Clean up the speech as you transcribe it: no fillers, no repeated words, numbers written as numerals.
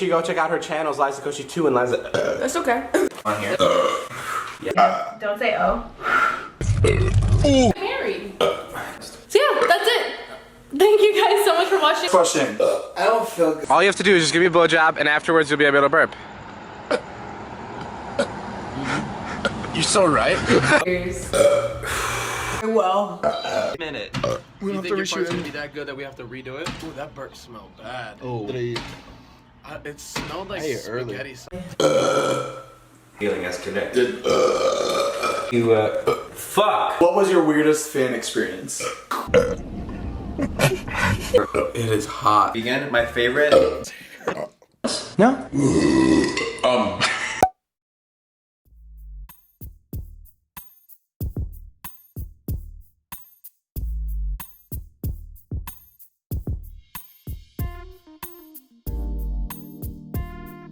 sure you go check out her channels, Liza Koshi 2 and Liza. That's okay. On here. Yeah. Don't say oh. Married. So yeah, that's it. Thank you guys so much for watching. Question. I don't feel good. All you have to do is just give me a blowjob, and afterwards you'll be able to burp. You're so right. Well. Minute. We don't have to reshoot gonna it. be that good that we have to redo it? Ooh, that burp smelled bad. Oh. It smelled like I ate early. spaghetti. Feeling as connected. You fuck. What was your weirdest fan experience? It is hot. Again, my favorite. No.